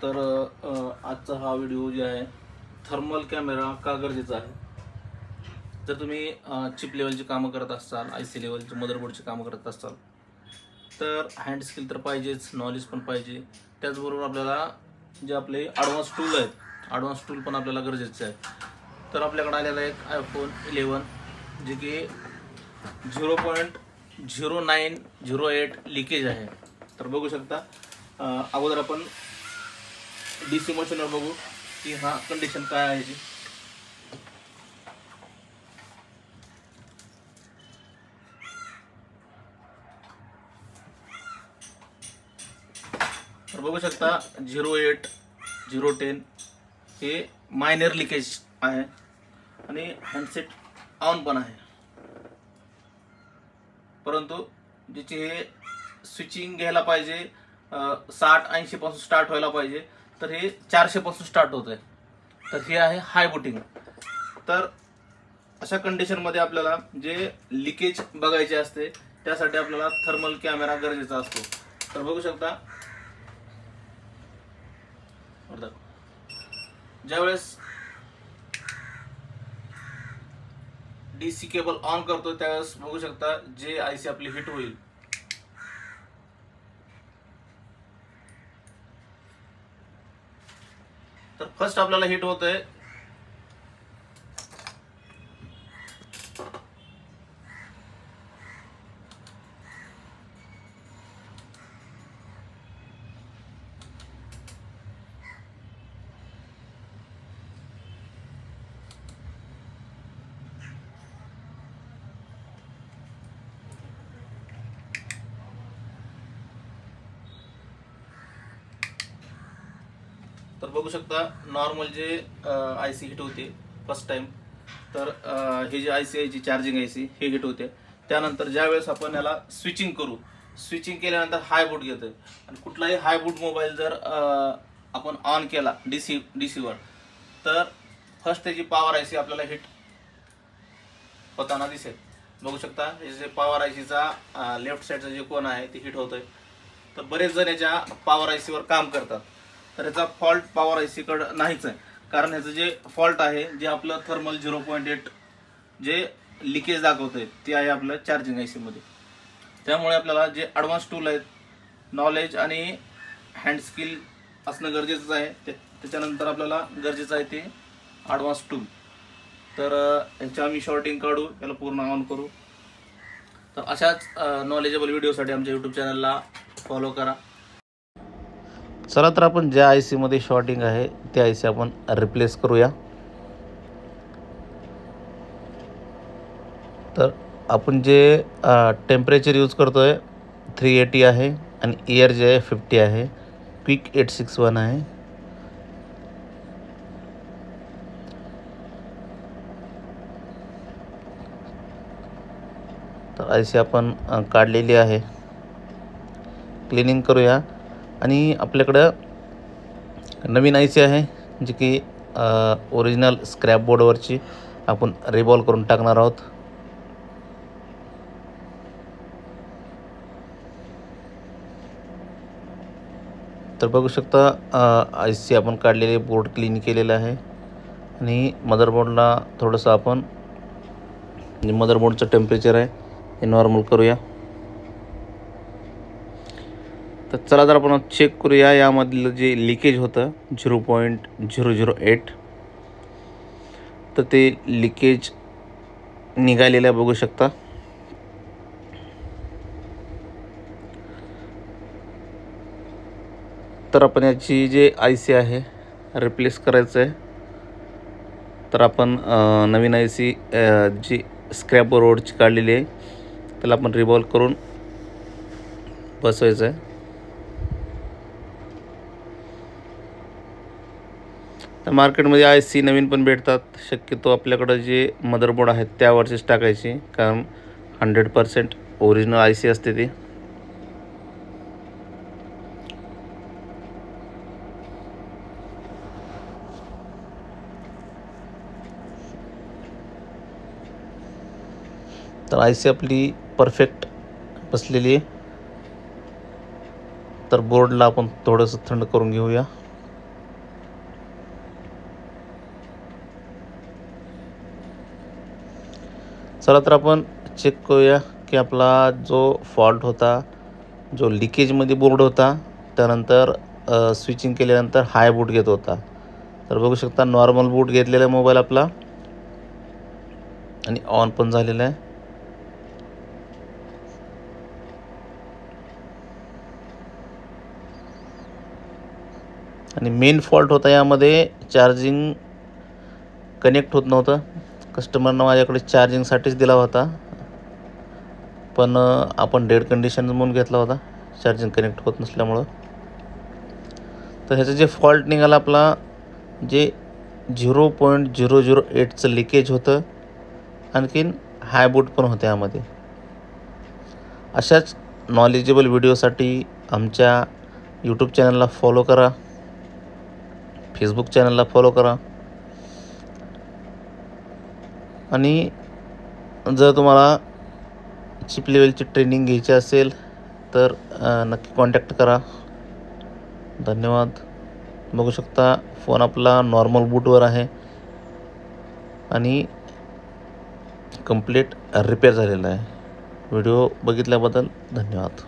तर आजचा हा व्हिडिओ जे आहे थर्मल कॅमेरा का गरजेचा आहे। जर तुम्ही चिप लेवलची कामं करत असाल, IC लेवलची मदरबोर्डची कामं करत असाल तर हँड स्किल तर पाहिजेच, नॉलेज पण पाहिजे। त्याचबरोबर आपल्याला जे आपले ॲडव्हान्स टूल आहेत, ॲडव्हान्स टूल पण आपल्याला गरजेचे आहे। तर आपल्याकडे आलेला एक iPhone 11 जे की 0.0908 लिकेज आहे। तर बघू शकता, अगोदर आपण DC मशीनवर बघू की हा कंडिशन काय आहे जी। तर बघू शकता 08 010 हे मायनर लिकेज आहे आणि हँडसेट ऑन पण आहे, परंतु ज्याची हे स्विचिंग घ्यायला पाहिजे 60-80 पासून स्टार्ट व्हायला पाहिजे, तर हे 400 पासून स्टार्ट होत आहे। तर हे आहे हाय बुटिंग। तर अशा कंडिशन मध्ये आपल्याला जे लिकेज बघायचे असते त्यासाठी आपल्याला थर्मल कॅमेरा गरजेचा असतो। तर बघू शकता, ज्यावेळेस DC केबल ऑन करतो त्यावेळेस बघू शकता जे IC आपली हिट होईल। तर फर्स्ट आपल्याला हिट होत आहे तर बघू शकता नॉर्मल जे IC हिट होते फर्स्ट टाइम, तर हे जे IC आहे जी चार्जिंग IC हे हिट होते। त्यानंतर ज्यावेळेस आपण याला स्विचिंग करू, स्विचिंग केल्यानंतर हाय बूट घेते आणि कुठलाही हाय बूट मोबाईल जर आपण ऑन केला DC वर तर फर्स्ट त्याची पॉवर IC आपल्याला हिट होताना दिसेल। बघू शकता हे जे पॉवर IC चा लेफ्ट साइडचा जे कोन आहे ते हिट होतोय। तर बरेच जण याच्या पॉवर IC वर काम करतात, तर याचा फॉल्ट पॉवर IC कडे नाहीच आहे, कारण याचं जे फॉल्ट आहे जे आपलं थर्मल 0.8 जे लिकेज दाखवतंय ते आहे आपलं चार्जिंग IC मध्ये। त्यामुळे आपल्याला जे ॲडव्हान्स टूल आहेत, नॉलेज आणि हँड स्किल असणं गरजेचंच आहे। त्याच्यानंतर आपल्याला गरजेचं आहे ते ॲडव्हान्स टूल। तर याच्या आम्ही शॉर्टिंग काढू, याला पूर्ण ऑन करू। तर अशाच नॉलेजेबल व्हिडिओसाठी आमच्या YouTube चॅनलला फॉलो करा। चला तर आपण ज्या IC मध्ये शॉर्टिंग आहे त्या IC आपण रिप्लेस करूया। तर आपण जे टेम्परेचर यूज करतोय 380 आहे आणि एअर जे आहे 50 आहे, क्विक 861 आहे। तर IC आपण काढलेली आहे, क्लिनिंग करूया। आणि आपल्याकडं नवीन IC आहे जी की ओरिजिनल स्क्रॅप बोर्डवरची आपण रिबॉल्व करून टाकणार आहोत। तर बघू शकता IC आपण काढलेले बोर्ड क्लीन केलेलं आहे आणि मदरबोर्डला थोडंसं आपण मदरबोर्डचं टेम्परेचर आहे हे नॉर्मल करूया। तर चला तर आपण चेक करूया यामधलं जे लिकेज होतं 0.008, तर ते लिकेज निघालेलं आहे बघू शकता। तर आपण याची जे IC आहे रिप्लेस करायचं आहे। तर आपण नवीन IC जी स्क्रॅप बोर्डची काढलेली आहे त्याला आपण रिबॉल्व करून बसवायचं आहे। तर मार्केटमध्ये IC नवीन पण भेटतात, शक्यतो आपल्याकडं जे मदरबोर्ड आहेत त्यावरचीच टाकायची, कारण 100% ओरिजिनल IC असते ती। तर IC आपली परफेक्ट बसलेली आहे। तर बोर्डला आपण थोडंसं थंड करून घेऊया। चला तर आपण चेक करूया की आपला जो फॉल्ट होता, जो लिकेजमध्ये बोर्ड होता, त्यानंतर स्विचिंग केल्यानंतर हाय बूट घेत होता. तर बघू शकता नॉर्मल बूट घेतलेला मोबाईल आपला आणि ऑन पण झालेला आहे. आणि मेन फॉल्ट होता यामध्ये, चार्जिंग कनेक्ट होत नव्हतं. कस्टमरनं माझ्याकडे चार्जिंगसाठीच दिला होता, पण आपण डेड कंडिशन म्हणून घेतला होता चार्जिंग कनेक्ट होत नसल्यामुळं. तर ह्याचं जे फॉल्ट निघाला आपला, जे 0.008चं लिकेज होतं, आणखीन हाय बूट पण होते यामध्ये. अशाच नॉलेजेबल व्हिडिओसाठी आमच्या यूट्यूब चॅनलला फॉलो करा, फेसबुक चॅनलला फॉलो करा. आणि जर तुम्हाला चिप लेवलची ट्रेनिंग घ्यायची असेल तर नक्की कॉन्टॅक्ट करा. धन्यवाद. बघू शकता फोन आपला नॉर्मल बूटवर आहे आणि कंप्लीट रिपेअर झालेला आहे. व्हिडिओ बघितल्याबद्दल धन्यवाद.